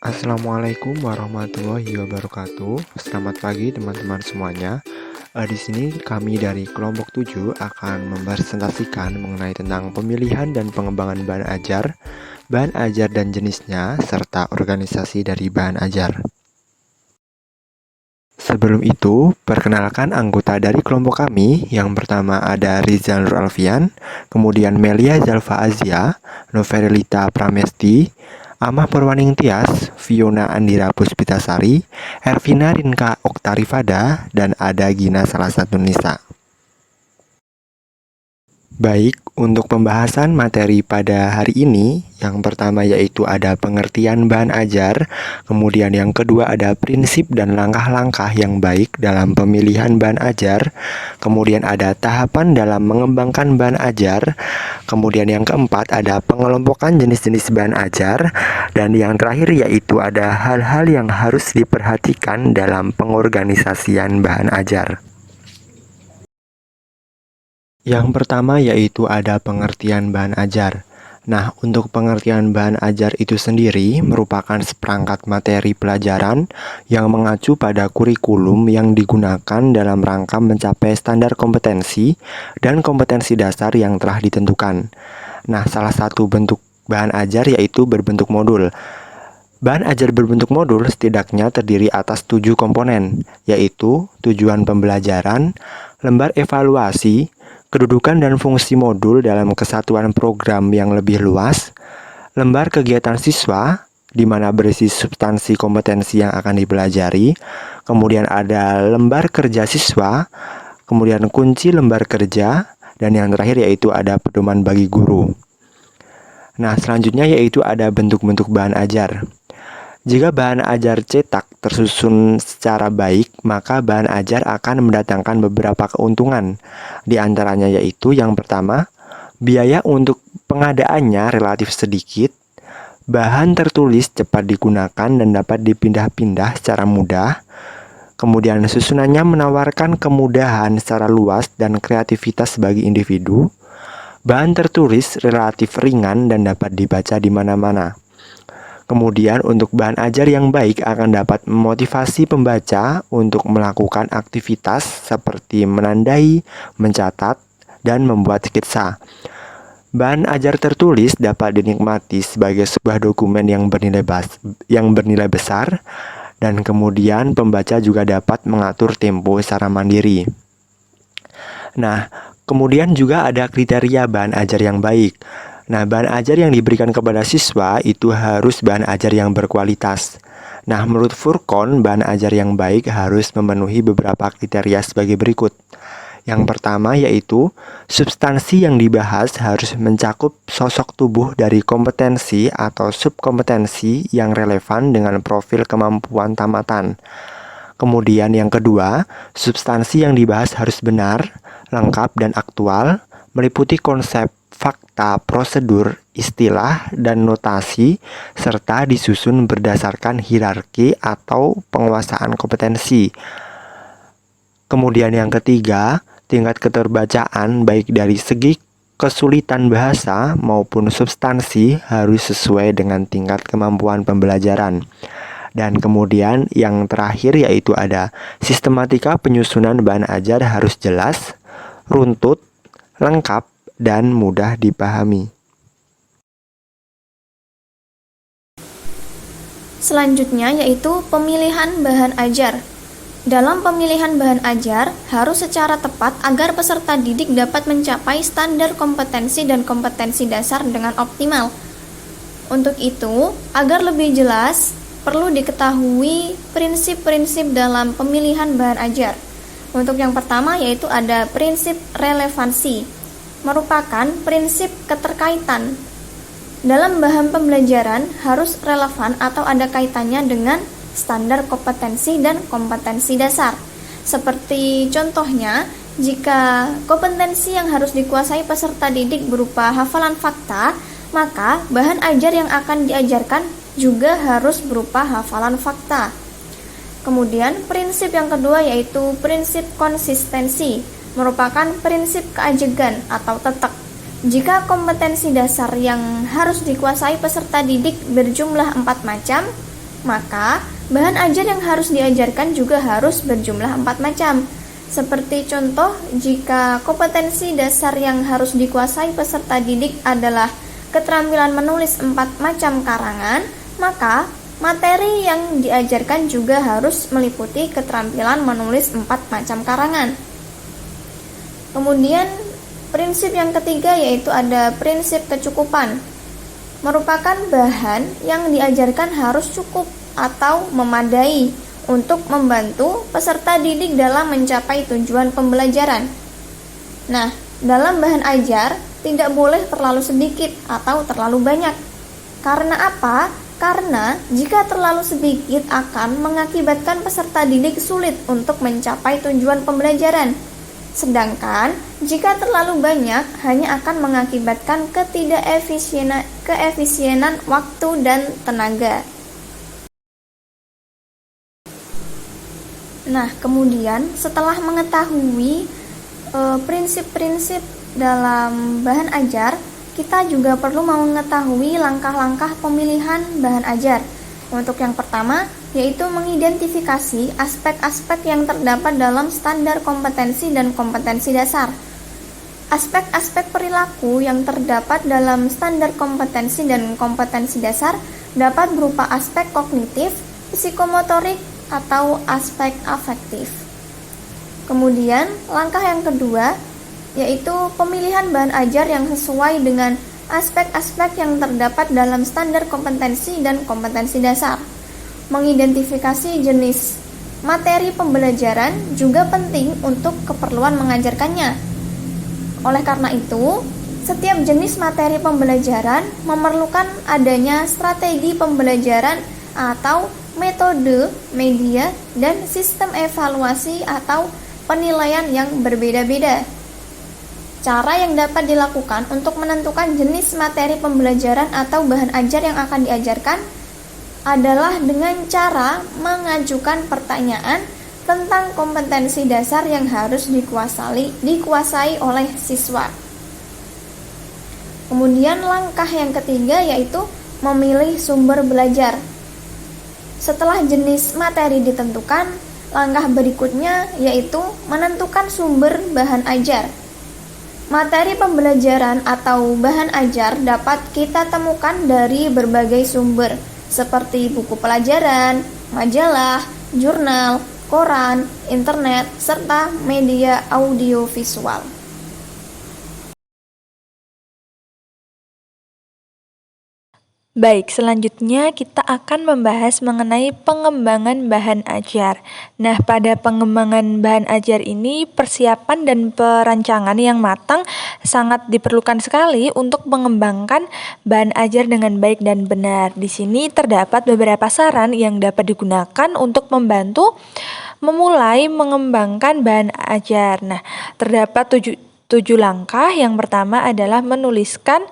Assalamualaikum warahmatullahi wabarakatuh. Selamat pagi teman-teman semuanya. Di sini kami dari kelompok 7 akan mempresentasikan mengenai tentang pemilihan dan pengembangan bahan ajar dan jenisnya, serta organisasi dari bahan ajar. Sebelum itu, perkenalkan anggota dari kelompok kami. Yang pertama ada Rizal Nur Alfian, kemudian Melia Zalfa Azia, Novelita Pramesti, Amah Purwaning Tias, Fiona Andira Puspitasari, Ervina Rinka Oktarifada, dan ada Gina salah satu Nisa. Baik, untuk pembahasan materi pada hari ini, yang pertama yaitu ada pengertian bahan ajar, kemudian yang kedua ada prinsip dan langkah-langkah yang baik dalam pemilihan bahan ajar, kemudian ada tahapan dalam mengembangkan bahan ajar, kemudian yang keempat ada pengelompokan jenis-jenis bahan ajar, dan yang terakhir yaitu ada hal-hal yang harus diperhatikan dalam pengorganisasian bahan ajar. Yang pertama yaitu ada pengertian bahan ajar. Nah, untuk pengertian bahan ajar itu sendiri merupakan seperangkat materi pelajaran yang mengacu pada kurikulum yang digunakan dalam rangka mencapai standar kompetensi dan kompetensi dasar yang telah ditentukan. Nah, salah satu bentuk bahan ajar yaitu berbentuk modul. Bahan ajar berbentuk modul setidaknya terdiri atas 7 komponen, yaitu tujuan pembelajaran, lembar evaluasi, kedudukan dan fungsi modul dalam kesatuan program yang lebih luas, lembar kegiatan siswa, di mana berisi substansi kompetensi yang akan dipelajari, kemudian ada lembar kerja siswa, kemudian kunci lembar kerja, dan yang terakhir yaitu ada pedoman bagi guru. Nah, selanjutnya yaitu ada bentuk-bentuk bahan ajar. Jika bahan ajar cetak tersusun secara baik, maka bahan ajar akan mendatangkan beberapa keuntungan. Di antaranya yaitu yang pertama, biaya untuk pengadaannya relatif sedikit, bahan tertulis cepat digunakan dan dapat dipindah-pindah secara mudah, kemudian susunannya menawarkan kemudahan secara luas dan kreativitas bagi individu, bahan tertulis relatif ringan dan dapat dibaca di mana-mana. Kemudian untuk bahan ajar yang baik akan dapat memotivasi pembaca untuk melakukan aktivitas seperti menandai, mencatat, dan membuat skitsa. Bahan ajar tertulis dapat dinikmati sebagai sebuah dokumen yang bernilai besar, dan kemudian pembaca juga dapat mengatur tempo secara mandiri. Nah, kemudian juga ada kriteria bahan ajar yang baik. Nah, bahan ajar yang diberikan kepada siswa itu harus bahan ajar yang berkualitas. Nah, menurut Furqon, bahan ajar yang baik harus memenuhi beberapa kriteria sebagai berikut. Yang pertama yaitu, substansi yang dibahas harus mencakup sosok tubuh dari kompetensi atau subkompetensi yang relevan dengan profil kemampuan tamatan. Kemudian yang kedua, substansi yang dibahas harus benar, lengkap, dan aktual, meliputi konsep, fakta, prosedur, istilah, dan notasi, serta disusun berdasarkan hierarki atau penguasaan kompetensi. Kemudian yang ketiga, tingkat keterbacaan baik dari segi kesulitan bahasa maupun substansi harus sesuai dengan tingkat kemampuan pembelajaran. Dan kemudian yang terakhir yaitu ada sistematika penyusunan bahan ajar harus jelas, runtut, lengkap, dan mudah dipahami. Selanjutnya yaitu pemilihan bahan ajar. Dalam pemilihan bahan ajar harus secara tepat agar peserta didik dapat mencapai standar kompetensi dan kompetensi dasar dengan optimal. Untuk itu, agar lebih jelas, perlu diketahui prinsip-prinsip dalam pemilihan bahan ajar. Untuk yang pertama yaitu ada prinsip relevansi, merupakan prinsip keterkaitan. Dalam bahan pembelajaran harus relevan atau ada kaitannya dengan standar kompetensi dan kompetensi dasar. Seperti contohnya, jika kompetensi yang harus dikuasai peserta didik berupa hafalan fakta, maka bahan ajar yang akan diajarkan juga harus berupa hafalan fakta. Kemudian prinsip yang kedua yaitu prinsip konsistensi, merupakan prinsip keajegan atau tetek. Jika kompetensi dasar yang harus dikuasai peserta didik berjumlah 4 macam, maka bahan ajar yang harus diajarkan juga harus berjumlah 4 macam. Seperti contoh, jika kompetensi dasar yang harus dikuasai peserta didik adalah keterampilan menulis 4 macam karangan, maka materi yang diajarkan juga harus meliputi keterampilan menulis 4 macam karangan. Kemudian prinsip yang ketiga yaitu ada prinsip kecukupan. Merupakan bahan yang diajarkan harus cukup atau memadai untuk membantu peserta didik dalam mencapai tujuan pembelajaran. Nah, dalam bahan ajar tidak boleh terlalu sedikit atau terlalu banyak. Karena apa? Karena jika terlalu sedikit akan mengakibatkan peserta didik sulit untuk mencapai tujuan pembelajaran. Sedangkan jika terlalu banyak hanya akan mengakibatkan keefisienan waktu dan tenaga. Nah, kemudian setelah mengetahui prinsip-prinsip dalam bahan ajar, kita juga perlu mengetahui langkah-langkah pemilihan bahan ajar. Untuk yang pertama, yaitu mengidentifikasi aspek-aspek yang terdapat dalam standar kompetensi dan kompetensi dasar. Aspek-aspek perilaku yang terdapat dalam standar kompetensi dan kompetensi dasar dapat berupa aspek kognitif, psikomotorik, atau aspek afektif. Kemudian, langkah yang kedua yaitu pemilihan bahan ajar yang sesuai dengan aspek-aspek yang terdapat dalam standar kompetensi dan kompetensi dasar. Mengidentifikasi jenis materi pembelajaran juga penting untuk keperluan mengajarkannya. Oleh karena itu, setiap jenis materi pembelajaran memerlukan adanya strategi pembelajaran atau metode, media, dan sistem evaluasi atau penilaian yang berbeda-beda. Cara yang dapat dilakukan untuk menentukan jenis materi pembelajaran atau bahan ajar yang akan diajarkan adalah dengan cara mengajukan pertanyaan tentang kompetensi dasar yang harus dikuasai oleh siswa. Kemudian langkah yang ketiga yaitu memilih sumber belajar. Setelah jenis materi ditentukan, langkah berikutnya yaitu menentukan sumber bahan ajar. Materi pembelajaran atau bahan ajar dapat kita temukan dari berbagai sumber, seperti buku pelajaran, majalah, jurnal, koran, internet, serta media audiovisual. Baik, selanjutnya kita akan membahas mengenai pengembangan bahan ajar. Nah, pada pengembangan bahan ajar ini persiapan dan perancangan yang matang sangat diperlukan sekali untuk mengembangkan bahan ajar dengan baik dan benar. Di sini terdapat beberapa saran yang dapat digunakan untuk membantu memulai mengembangkan bahan ajar. Nah, terdapat tujuh langkah. Yang pertama adalah menuliskan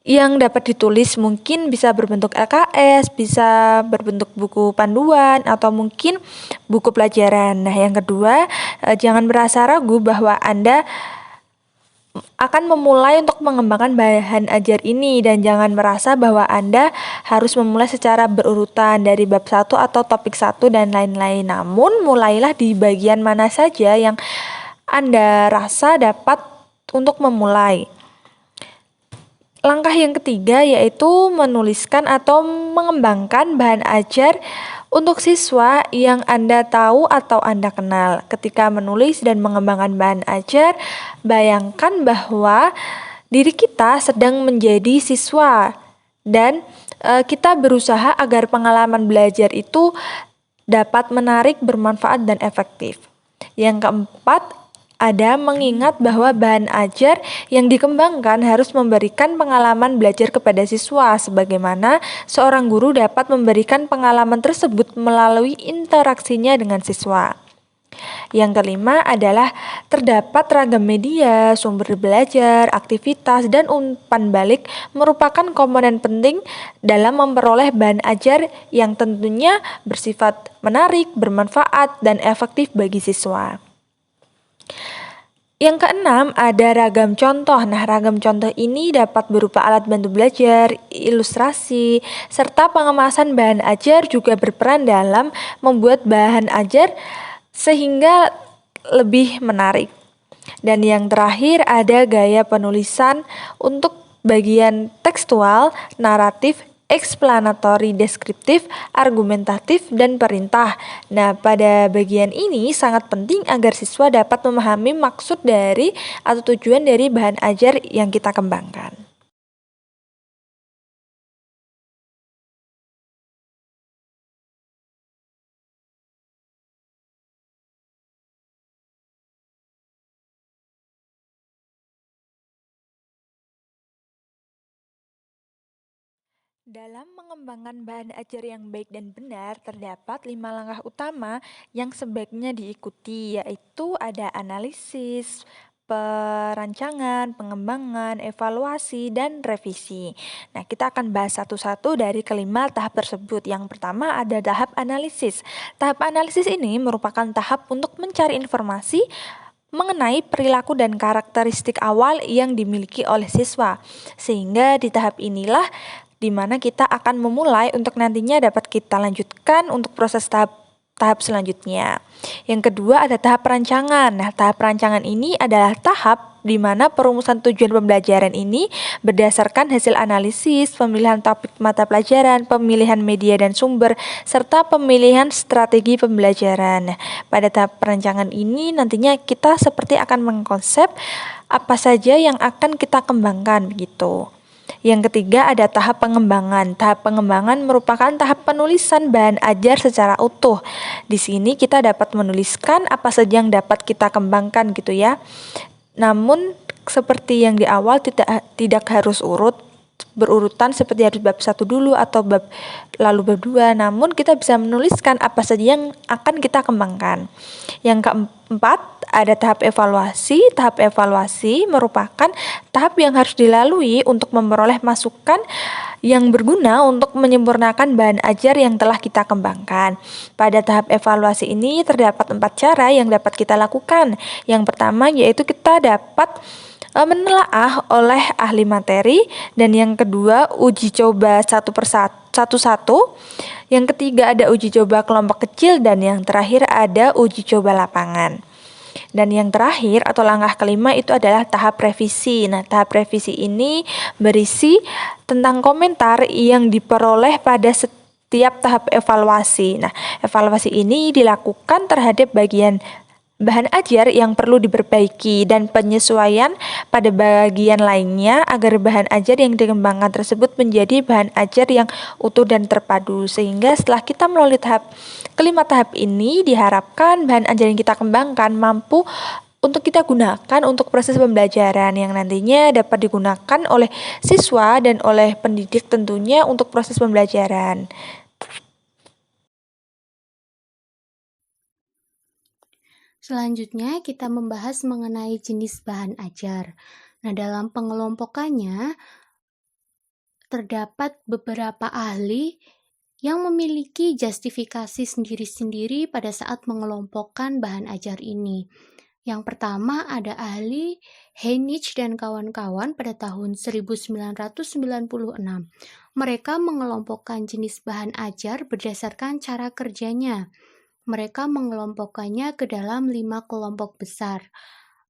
yang dapat ditulis, mungkin bisa berbentuk LKS, bisa berbentuk buku panduan, atau mungkin buku pelajaran. Nah, yang kedua, jangan merasa ragu bahwa Anda akan memulai untuk mengembangkan bahan ajar ini, dan jangan merasa bahwa Anda harus memulai secara berurutan dari bab 1 atau topik 1 dan lain-lain. Namun, mulailah di bagian mana saja yang Anda rasa dapat untuk memulai. Langkah yang ketiga yaitu menuliskan atau mengembangkan bahan ajar untuk siswa yang Anda tahu atau Anda kenal. Ketika menulis dan mengembangkan bahan ajar, bayangkan bahwa diri kita sedang menjadi siswa dan kita berusaha agar pengalaman belajar itu dapat menarik, bermanfaat, dan efektif. Yang keempat, ada mengingat bahwa bahan ajar yang dikembangkan harus memberikan pengalaman belajar kepada siswa, sebagaimana seorang guru dapat memberikan pengalaman tersebut melalui interaksinya dengan siswa. Yang kelima adalah terdapat ragam media, sumber belajar, aktivitas, dan umpan balik merupakan komponen penting dalam memperoleh bahan ajar yang tentunya bersifat menarik, bermanfaat, dan efektif bagi siswa. Yang keenam, ada ragam contoh. Nah, ragam contoh ini dapat berupa alat bantu belajar, ilustrasi, serta pengemasan bahan ajar juga berperan dalam membuat bahan ajar sehingga lebih menarik. Dan yang terakhir ada gaya penulisan untuk bagian tekstual, naratif, eksplanatori, deskriptif, argumentatif, dan perintah. Nah, pada bagian ini sangat penting agar siswa dapat memahami maksud dari atau tujuan dari bahan ajar yang kita kembangkan. Dalam mengembangkan bahan ajar yang baik dan benar, terdapat 5 langkah utama yang sebaiknya diikuti, yaitu ada analisis, perancangan, pengembangan, evaluasi, dan revisi. Nah, kita akan bahas satu-satu dari kelima tahap tersebut. Yang pertama ada tahap analisis. Tahap analisis ini merupakan tahap untuk mencari informasi mengenai perilaku dan karakteristik awal yang dimiliki oleh siswa. Sehingga di tahap inilah di mana kita akan memulai untuk nantinya dapat kita lanjutkan untuk proses tahap selanjutnya. Yang kedua ada tahap perancangan. Nah, tahap perancangan ini adalah tahap di mana perumusan tujuan pembelajaran ini berdasarkan hasil analisis, pemilihan topik mata pelajaran, pemilihan media dan sumber, serta pemilihan strategi pembelajaran. Nah, pada tahap perancangan ini nantinya kita seperti akan mengkonsep apa saja yang akan kita kembangkan begitu. Yang ketiga ada tahap pengembangan. Tahap pengembangan merupakan tahap penulisan bahan ajar secara utuh. Di sini kita dapat menuliskan apa saja yang dapat kita kembangkan gitu ya. Namun seperti yang di awal tidak harus berurutan seperti harus bab 1 dulu atau lalu bab 2. Namun kita bisa menuliskan apa saja yang akan kita kembangkan. Yang keempat ada tahap evaluasi. Tahap evaluasi merupakan tahap yang harus dilalui untuk memperoleh masukan yang berguna untuk menyempurnakan bahan ajar yang telah kita kembangkan. Pada tahap evaluasi ini terdapat 4 cara yang dapat kita lakukan. Yang pertama yaitu kita dapat menelaah oleh ahli materi, dan yang kedua uji coba satu-satu. Yang ketiga ada uji coba kelompok kecil, dan yang terakhir ada uji coba lapangan. Dan yang terakhir atau langkah kelima itu adalah tahap revisi. Nah, tahap revisi ini berisi tentang komentar yang diperoleh pada setiap tahap evaluasi. Nah, evaluasi ini dilakukan terhadap bagian bahan ajar yang perlu diperbaiki dan penyesuaian pada bagian lainnya agar bahan ajar yang dikembangkan tersebut menjadi bahan ajar yang utuh dan terpadu. Sehingga setelah kita melalui kelima tahap ini, diharapkan bahan ajar yang kita kembangkan mampu untuk kita gunakan untuk proses pembelajaran yang nantinya dapat digunakan oleh siswa dan oleh pendidik tentunya untuk proses pembelajaran. Selanjutnya kita membahas mengenai jenis bahan ajar. Nah, dalam pengelompokannya terdapat beberapa ahli yang memiliki justifikasi sendiri-sendiri pada saat mengelompokkan bahan ajar ini. Yang pertama ada ahli Heinich dan kawan-kawan pada tahun 1996. Mereka mengelompokkan jenis bahan ajar berdasarkan cara kerjanya. Mereka mengelompokkannya ke dalam 5 kelompok besar.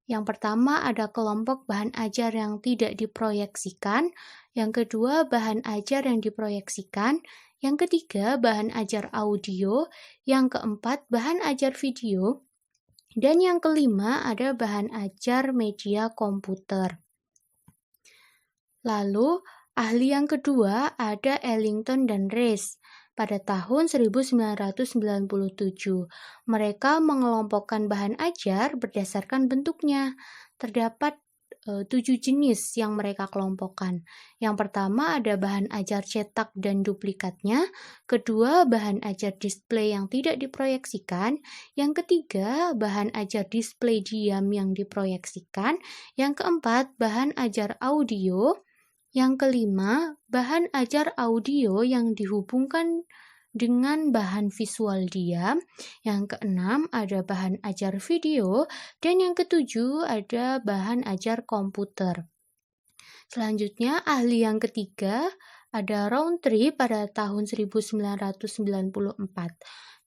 Yang pertama ada kelompok bahan ajar yang tidak diproyeksikan, yang kedua bahan ajar yang diproyeksikan, yang ketiga bahan ajar audio, yang keempat bahan ajar video, dan yang kelima ada bahan ajar media komputer. Lalu ahli yang kedua ada Ellington dan Rees. Pada tahun 1997, mereka mengelompokkan bahan ajar berdasarkan bentuknya. Terdapat 7 jenis yang mereka kelompokkan. Yang pertama ada bahan ajar cetak dan duplikatnya. Kedua, bahan ajar display yang tidak diproyeksikan. Yang ketiga, bahan ajar display diam yang diproyeksikan. Yang keempat, bahan ajar audio. Yang kelima, bahan ajar audio yang dihubungkan dengan bahan visual diam, yang keenam ada bahan ajar video, dan yang ketujuh ada bahan ajar komputer. Selanjutnya, ahli yang ketiga ada Rowntree pada tahun 1994.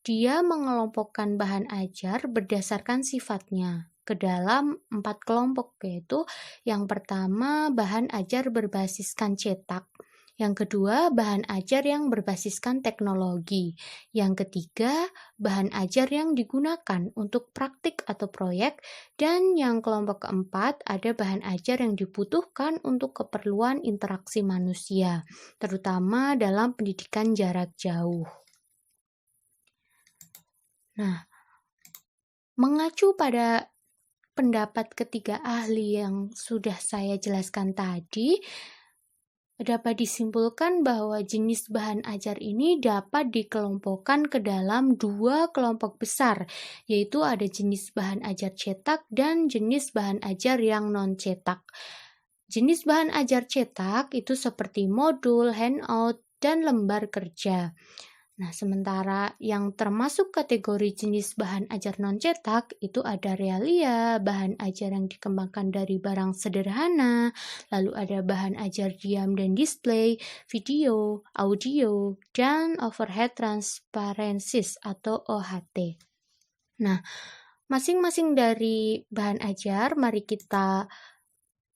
Dia mengelompokkan bahan ajar berdasarkan sifatnya ke dalam 4 kelompok, yaitu yang pertama bahan ajar berbasiskan cetak, yang kedua bahan ajar yang berbasiskan teknologi, yang ketiga bahan ajar yang digunakan untuk praktik atau proyek, dan yang kelompok keempat ada bahan ajar yang dibutuhkan untuk keperluan interaksi manusia, terutama dalam pendidikan jarak jauh. Nah, mengacu pada pendapat ketiga ahli yang sudah saya jelaskan tadi, dapat disimpulkan bahwa jenis bahan ajar ini dapat dikelompokkan ke dalam 2 kelompok besar, yaitu ada jenis bahan ajar cetak dan jenis bahan ajar yang non-cetak. Jenis bahan ajar cetak itu seperti modul, handout, dan lembar kerja. Nah, sementara yang termasuk kategori jenis bahan ajar non-cetak itu ada realia, bahan ajar yang dikembangkan dari barang sederhana, lalu ada bahan ajar diam dan display, video, audio, dan overhead transparencies atau OHT. Nah, masing-masing dari bahan ajar mari kita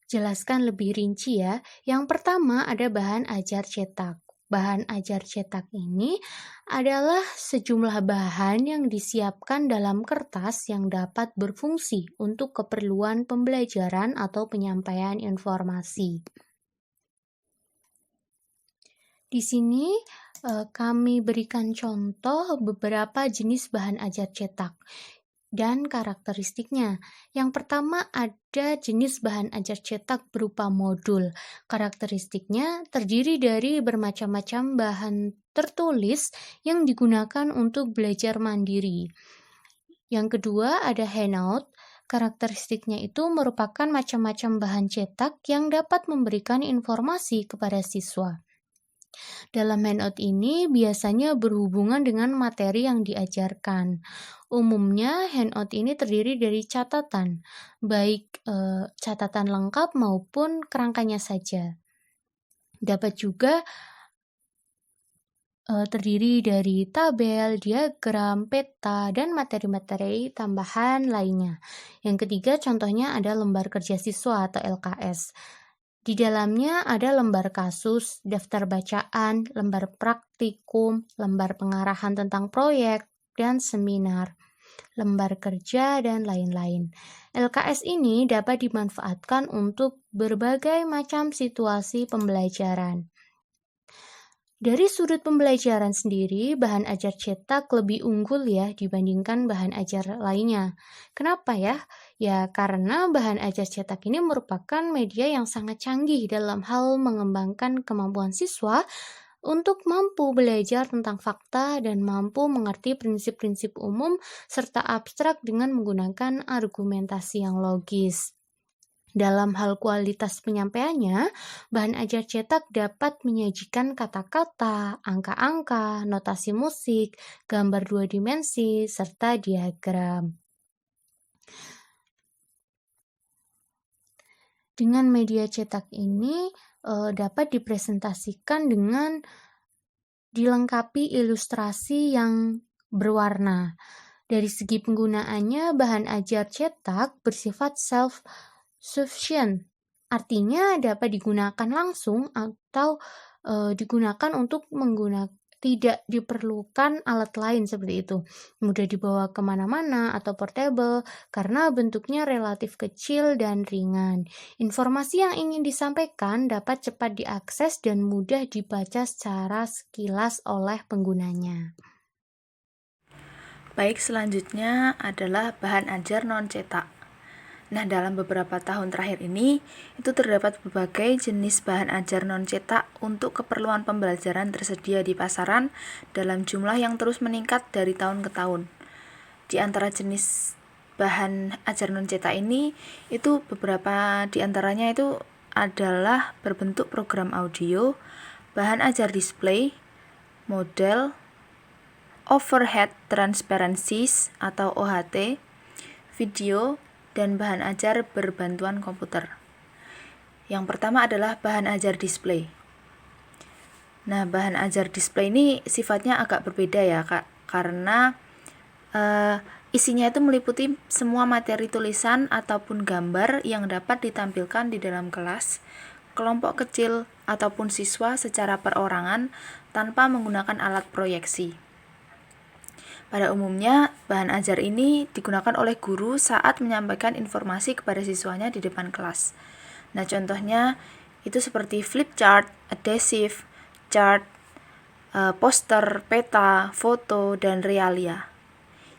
jelaskan lebih rinci ya. Yang pertama ada bahan ajar cetak. Bahan ajar cetak ini adalah sejumlah bahan yang disiapkan dalam kertas yang dapat berfungsi untuk keperluan pembelajaran atau penyampaian informasi. Di sini kami berikan contoh beberapa jenis bahan ajar cetak dan karakteristiknya. Yang pertama ada jenis bahan ajar cetak berupa modul. Karakteristiknya terdiri dari bermacam-macam bahan tertulis yang digunakan untuk belajar mandiri. Yang kedua ada handout. Karakteristiknya itu merupakan macam-macam bahan cetak yang dapat memberikan informasi kepada siswa. Dalam handout ini biasanya berhubungan dengan materi yang diajarkan. Umumnya handout ini terdiri dari catatan, baik catatan lengkap maupun kerangkanya saja. Dapat juga terdiri dari tabel, diagram, peta, dan materi-materi tambahan lainnya. Yang ketiga contohnya ada lembar kerja siswa atau LKS. Di dalamnya ada lembar kasus, daftar bacaan, lembar praktikum, lembar pengarahan tentang proyek, dan seminar, lembar kerja, dan lain-lain. LKS ini dapat dimanfaatkan untuk berbagai macam situasi pembelajaran. Dari sudut pembelajaran sendiri, bahan ajar cetak lebih unggul ya dibandingkan bahan ajar lainnya. Kenapa ya? Ya karena bahan ajar cetak ini merupakan media yang sangat canggih dalam hal mengembangkan kemampuan siswa untuk mampu belajar tentang fakta dan mampu mengerti prinsip-prinsip umum serta abstrak dengan menggunakan argumentasi yang logis. Dalam hal kualitas penyampaiannya, bahan ajar cetak dapat menyajikan kata-kata, angka-angka, notasi musik, gambar 2 dimensi, serta diagram. Dengan media cetak ini dapat dipresentasikan dengan dilengkapi ilustrasi yang berwarna. Dari segi penggunaannya, bahan ajar cetak bersifat self-sufficient, artinya dapat digunakan langsung atau digunakan untuk tidak diperlukan alat lain seperti itu. Mudah dibawa kemana-mana atau portable karena bentuknya relatif kecil dan ringan. Informasi yang ingin disampaikan dapat cepat diakses dan mudah dibaca secara sekilas oleh penggunanya. Baik, selanjutnya adalah bahan ajar non-cetak. Nah, dalam beberapa tahun terakhir ini, itu terdapat berbagai jenis bahan ajar non-cetak untuk keperluan pembelajaran tersedia di pasaran dalam jumlah yang terus meningkat dari tahun ke tahun. Di antara jenis bahan ajar non-cetak ini, itu beberapa di antaranya itu adalah berbentuk program audio, bahan ajar display, model, overhead transparencies atau OHT, video, dan bahan ajar berbantuan komputer. Yang pertama adalah bahan ajar display. Nah, bahan ajar display ini sifatnya agak berbeda ya, Kak, karena isinya itu meliputi semua materi tulisan ataupun gambar yang dapat ditampilkan di dalam kelas, kelompok kecil, ataupun siswa secara perorangan tanpa menggunakan alat proyeksi. Pada umumnya, bahan ajar ini digunakan oleh guru saat menyampaikan informasi kepada siswanya di depan kelas. Nah, contohnya itu seperti flip chart, adhesive, chart, poster, peta, foto, dan realia.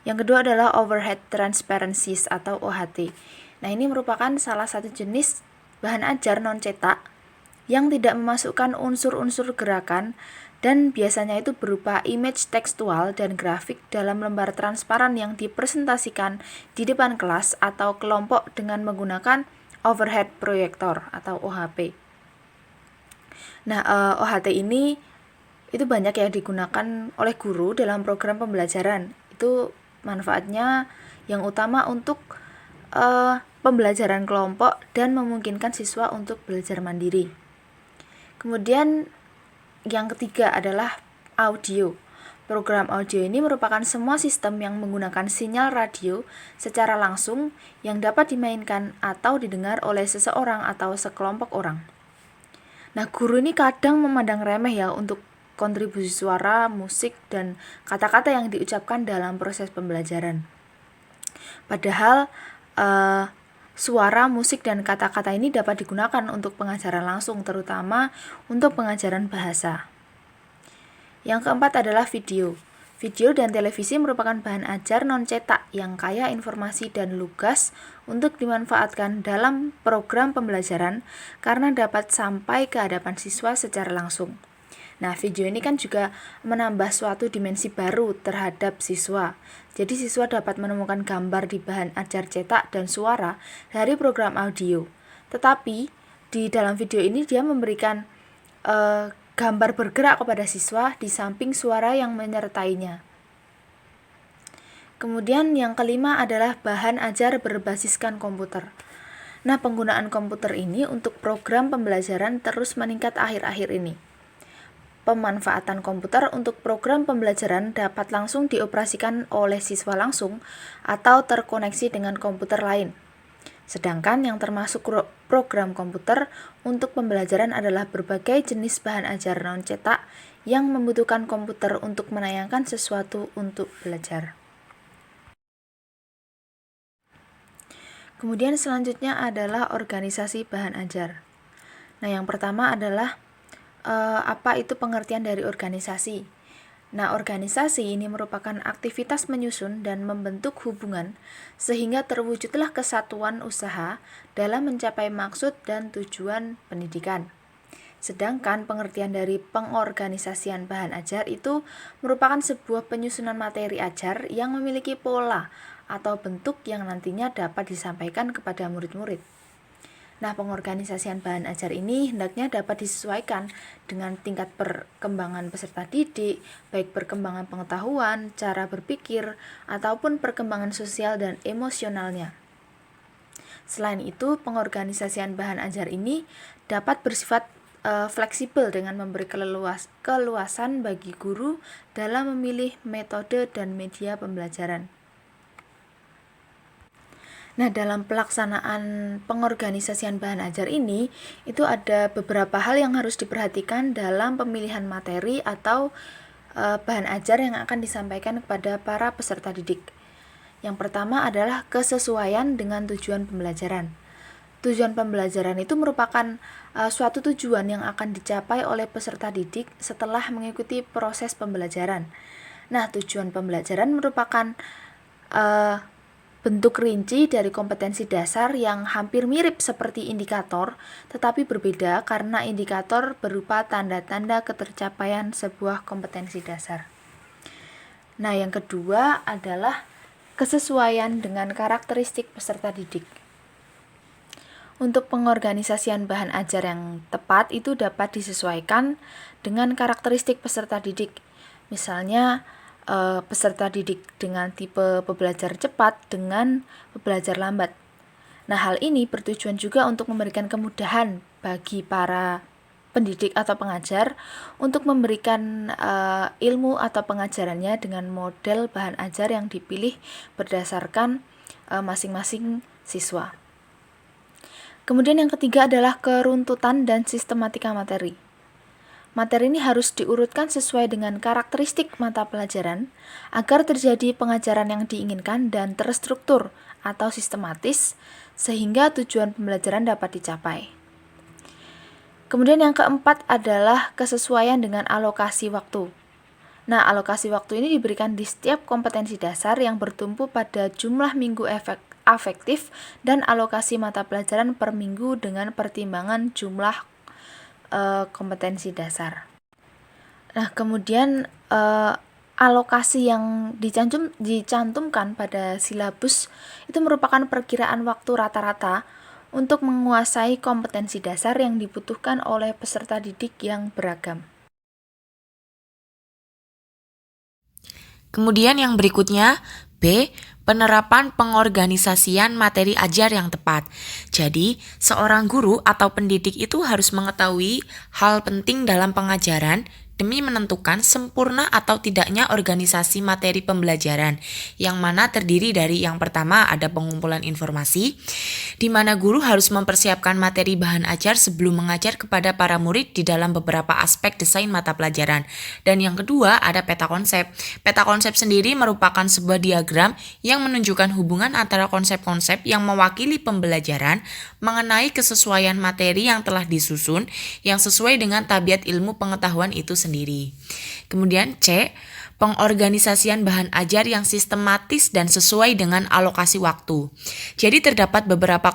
Yang kedua adalah overhead transparencies atau OHT. Nah, ini merupakan salah satu jenis bahan ajar non-cetak yang tidak memasukkan unsur-unsur gerakan dan biasanya itu berupa image tekstual dan grafik dalam lembar transparan yang dipresentasikan di depan kelas atau kelompok dengan menggunakan overhead projector atau OHP. Nah, OHT ini itu banyak ya digunakan oleh guru dalam program pembelajaran. Itu manfaatnya yang utama untuk pembelajaran kelompok dan memungkinkan siswa untuk belajar mandiri. Kemudian yang ketiga adalah audio. Program audio ini merupakan semua sistem yang menggunakan sinyal radio secara langsung yang dapat dimainkan atau didengar oleh seseorang atau sekelompok orang. Nah, guru ini kadang memandang remeh ya untuk kontribusi suara, musik, dan kata-kata yang diucapkan dalam proses pembelajaran. Padahal suara, musik, dan kata-kata ini dapat digunakan untuk pengajaran langsung, terutama untuk pengajaran bahasa. Yang keempat adalah video. Video dan televisi merupakan bahan ajar non-cetak yang kaya informasi dan lugas untuk dimanfaatkan dalam program pembelajaran karena dapat sampai ke hadapan siswa secara langsung. Nah, video ini kan juga menambah suatu dimensi baru terhadap siswa. Jadi siswa dapat menemukan gambar di bahan ajar cetak dan suara dari program audio. Tetapi di dalam video ini dia memberikan gambar bergerak kepada siswa di samping suara yang menyertainya. Kemudian yang kelima adalah bahan ajar berbasiskan komputer. Nah, penggunaan komputer ini untuk program pembelajaran terus meningkat akhir-akhir ini. Pemanfaatan komputer untuk program pembelajaran dapat langsung dioperasikan oleh siswa langsung atau terkoneksi dengan komputer lain. Sedangkan yang termasuk program komputer untuk pembelajaran adalah berbagai jenis bahan ajar non-cetak yang membutuhkan komputer untuk menayangkan sesuatu untuk belajar. Kemudian selanjutnya adalah organisasi bahan ajar. Nah, yang pertama adalah apa itu pengertian dari organisasi? Nah, organisasi ini merupakan aktivitas menyusun dan membentuk hubungan sehingga terwujudlah kesatuan usaha dalam mencapai maksud dan tujuan pendidikan. Sedangkan pengertian dari pengorganisasian bahan ajar itu merupakan sebuah penyusunan materi ajar yang memiliki pola atau bentuk yang nantinya dapat disampaikan kepada murid-murid. Nah, pengorganisasian bahan ajar ini hendaknya dapat disesuaikan dengan tingkat perkembangan peserta didik, baik perkembangan pengetahuan, cara berpikir, ataupun perkembangan sosial dan emosionalnya. Selain itu, pengorganisasian bahan ajar ini dapat bersifat fleksibel dengan memberi keluasan bagi guru dalam memilih metode dan media pembelajaran. Nah, dalam pelaksanaan pengorganisasian bahan ajar ini, itu ada beberapa hal yang harus diperhatikan dalam pemilihan materi atau bahan ajar yang akan disampaikan kepada para peserta didik. Yang pertama adalah kesesuaian dengan tujuan pembelajaran. Tujuan pembelajaran itu merupakan suatu tujuan yang akan dicapai oleh peserta didik setelah mengikuti proses pembelajaran. Nah, tujuan pembelajaran merupakan bentuk rinci dari kompetensi dasar yang hampir mirip seperti indikator, tetapi berbeda karena indikator berupa tanda-tanda ketercapaian sebuah kompetensi dasar. Nah, yang kedua adalah kesesuaian dengan karakteristik peserta didik. Untuk pengorganisasian bahan ajar yang tepat itu dapat disesuaikan dengan karakteristik peserta didik. Misalnya, peserta didik dengan tipe pembelajar cepat dengan pembelajar lambat. Nah, hal ini bertujuan juga untuk memberikan kemudahan bagi para pendidik atau pengajar untuk memberikan ilmu atau pengajarannya dengan model bahan ajar yang dipilih berdasarkan masing-masing siswa. Kemudian yang ketiga adalah keruntutan dan sistematika materi. Materi ini harus diurutkan sesuai dengan karakteristik mata pelajaran agar terjadi pengajaran yang diinginkan dan terstruktur atau sistematis sehingga tujuan pembelajaran dapat dicapai. Kemudian yang keempat adalah kesesuaian dengan alokasi waktu. Nah, alokasi waktu ini diberikan di setiap kompetensi dasar yang bertumpu pada jumlah minggu afektif dan alokasi mata pelajaran per minggu dengan pertimbangan jumlah kompetensi dasar. Nah, kemudian alokasi yang dicantumkan pada silabus itu merupakan perkiraan waktu rata-rata untuk menguasai kompetensi dasar yang dibutuhkan oleh peserta didik yang beragam. Kemudian yang berikutnya, B. Penerapan pengorganisasian materi ajar yang tepat. Jadi, seorang guru atau pendidik itu harus mengetahui hal penting dalam pengajaran demi menentukan sempurna atau tidaknya organisasi materi pembelajaran, yang mana terdiri dari yang pertama ada pengumpulan informasi, di mana guru harus mempersiapkan materi bahan ajar sebelum mengajar kepada para murid di dalam beberapa aspek desain mata pelajaran. Dan yang kedua ada peta konsep. Peta konsep sendiri merupakan sebuah diagram yang menunjukkan hubungan antara konsep-konsep yang mewakili pembelajaran mengenai kesesuaian materi yang telah disusun yang sesuai dengan tabiat ilmu pengetahuan itu sendiri. Kemudian C, pengorganisasian bahan ajar yang sistematis dan sesuai dengan alokasi waktu. Jadi terdapat beberapa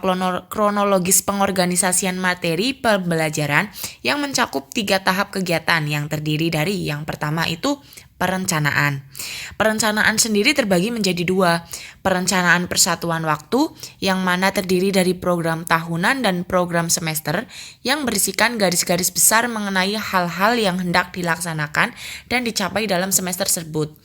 kronologis pengorganisasian materi pembelajaran yang mencakup 3 tahap kegiatan yang terdiri dari yang pertama itu perencanaan. Perencanaan sendiri terbagi menjadi 2, perencanaan persatuan waktu yang mana terdiri dari program tahunan dan program semester yang berisikan garis-garis besar mengenai hal-hal yang hendak dilaksanakan dan dicapai dalam semester tersebut.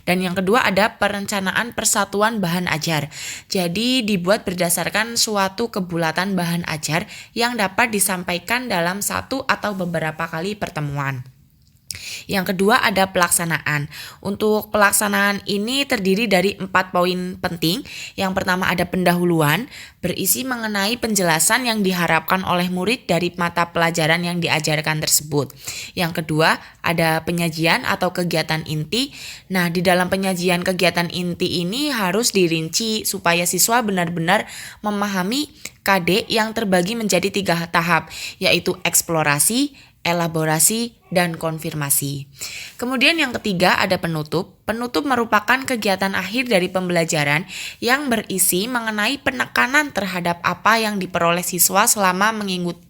Dan yang kedua ada perencanaan persatuan bahan ajar. Jadi dibuat berdasarkan suatu kebulatan bahan ajar yang dapat disampaikan dalam satu atau beberapa kali pertemuan. Yang kedua ada pelaksanaan. Untuk pelaksanaan ini terdiri dari 4 poin penting. Yang pertama ada pendahuluan, berisi mengenai penjelasan yang diharapkan oleh murid dari mata pelajaran yang diajarkan tersebut. Yang kedua ada penyajian atau kegiatan inti. Nah, di dalam penyajian kegiatan inti ini harus dirinci supaya siswa benar-benar memahami KD yang terbagi menjadi 3 tahap, yaitu eksplorasi, elaborasi, dan konfirmasi. Kemudian yang ketiga ada penutup. Penutup merupakan kegiatan akhir dari pembelajaran yang berisi mengenai penekanan terhadap apa yang diperoleh siswa selama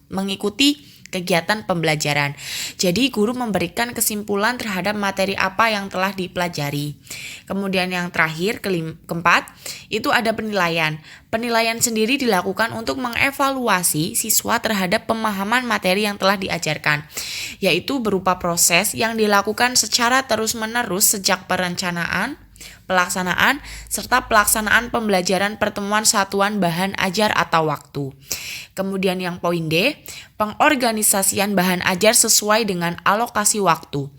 mengikuti kegiatan pembelajaran. Jadi guru memberikan kesimpulan terhadap materi apa yang telah dipelajari. Kemudian yang terakhir, keempat, itu ada penilaian. Penilaian sendiri dilakukan untuk mengevaluasi siswa terhadap pemahaman materi yang telah diajarkan, yaitu berupa proses yang dilakukan secara terus-menerus sejak perencanaan, pelaksanaan, serta pelaksanaan pembelajaran pertemuan satuan bahan ajar atau waktu. Kemudian yang poin D, pengorganisasian bahan ajar sesuai dengan alokasi waktu.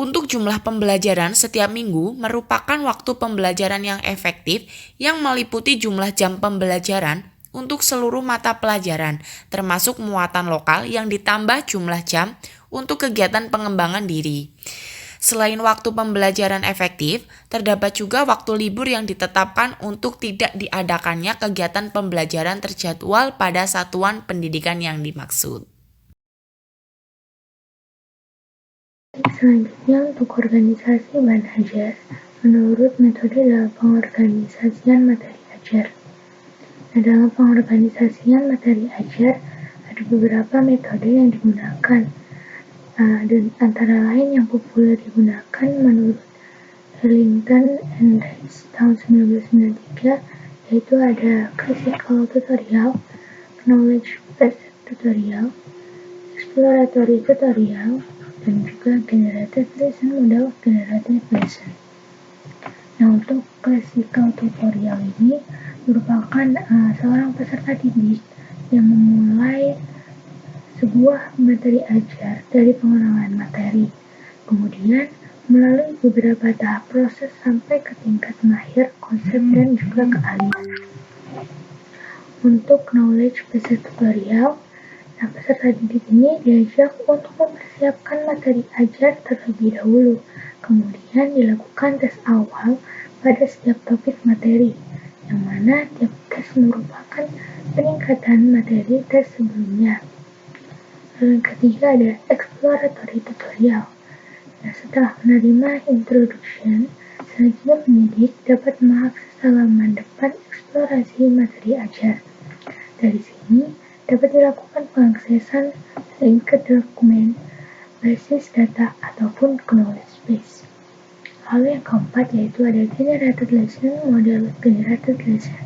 Untuk jumlah pembelajaran setiap minggu merupakan waktu pembelajaran yang efektif yang meliputi jumlah jam pembelajaran untuk seluruh mata pelajaran, termasuk muatan lokal yang ditambah jumlah jam untuk kegiatan pengembangan diri. Selain waktu pembelajaran efektif, terdapat juga waktu libur yang ditetapkan untuk tidak diadakannya kegiatan pembelajaran terjadwal pada satuan pendidikan yang dimaksud. Selanjutnya untuk organisasi bahan ajar, menurut metode dalam pengorganisasian materi ajar. Nah, dalam pengorganisasian materi ajar, ada beberapa metode yang digunakan. Dan antara lain yang populer digunakan menurut Ellington and Rees tahun 1993 yaitu ada Classical Tutorial, Knowledge Based Tutorial, Exploratory Tutorial, dan juga generated lesson model generated lesson. Nah, untuk classical tutorial ini merupakan seorang peserta didik yang memulai sebuah materi ajar dari pengenalan materi, kemudian melalui beberapa tahap proses sampai ke tingkat mahir konsep dan juga keahlian. Untuk knowledge based tutorial, peserta didik ini diajak untuk mempersiapkan materi ajar terlebih dahulu, kemudian dilakukan tes awal pada setiap topik materi, yang mana tiap tes merupakan peningkatan materi tes sebelumnya. Lalu yang ketiga ada exploratory tutorial. Nah, setelah menerima introduction, selanjutnya pendidik dapat mengakses halaman depan eksplorasi materi ajar. Dari sini dapat dilakukan pengaksesan ke dokumen, basis data, ataupun knowledge base. Lalu yang keempat yaitu ada generated lesson model generated lesson,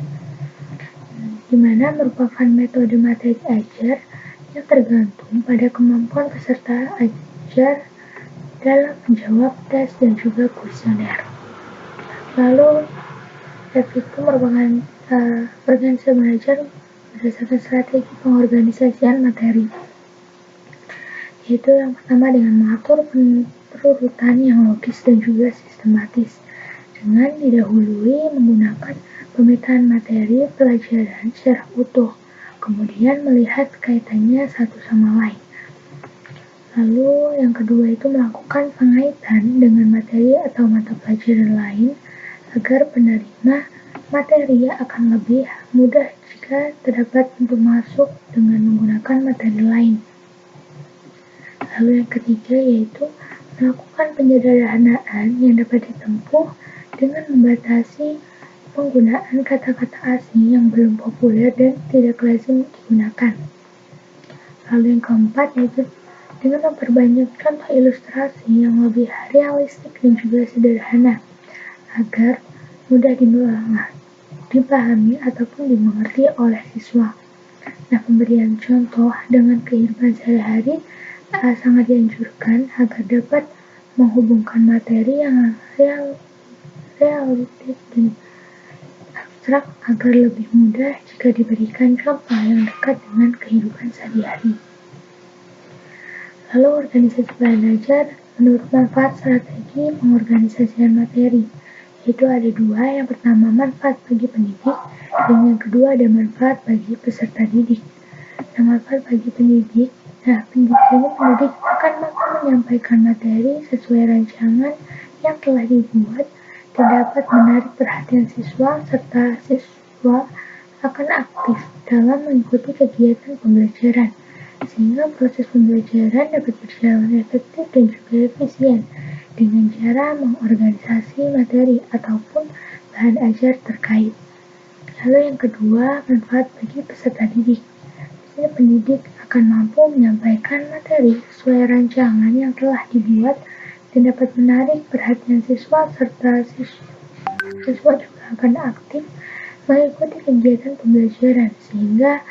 di mana merupakan metode materi ajar yang tergantung pada kemampuan peserta ajar dalam menjawab tes dan juga kuesioner. Lalu step itu merupakan organisasi belajar berdasarkan strategi pengorganisasian materi, yaitu yang pertama dengan mengatur perurutan yang logis dan juga sistematis, dengan didahului menggunakan pemetaan materi pelajaran secara utuh, kemudian melihat kaitannya satu sama lain. Lalu yang kedua itu melakukan pengaitan dengan materi atau mata pelajaran lain agar penerima materi akan lebih mudah jika terdapat pintu masuk dengan menggunakan materi lain. Lalu yang ketiga yaitu melakukan penyederhanaan yang dapat ditempuh dengan membatasi penggunaan kata-kata asing yang belum populer dan tidak lazim digunakan. Lalu yang keempat yaitu dengan memperbanyak contoh ilustrasi yang lebih realistik dan juga sederhana agar mudah dipahami ataupun dimengerti oleh siswa. Nah, pemberian contoh dengan kehidupan sehari-hari sangat dianjurkan agar dapat menghubungkan materi yang realistik dan abstrak agar lebih mudah jika diberikan contoh yang dekat dengan kehidupan sehari-hari. Lalu organisasi bahan ajar menurut manfaat strategi pengorganisasian materi, yaitu ada dua. Yang pertama manfaat bagi pendidik, dan yang kedua ada manfaat bagi peserta didik. Nah, manfaat bagi pendidik, pendidik akan mampu menyampaikan materi sesuai rancangan yang telah dibuat dan dapat menarik perhatian siswa, serta siswa akan aktif dalam mengikuti kegiatan pembelajaran, sehingga proses pembelajaran dapat berjalan efektif dan juga efisien dengan cara mengorganisasi materi ataupun bahan ajar terkait. Lalu yang kedua, manfaat bagi peserta didik. Biasanya pendidik akan mampu menyampaikan materi sesuai rancangan yang telah dibuat dan dapat menarik perhatian siswa, serta siswa juga akan aktif mengikuti kegiatan pembelajaran, sehingga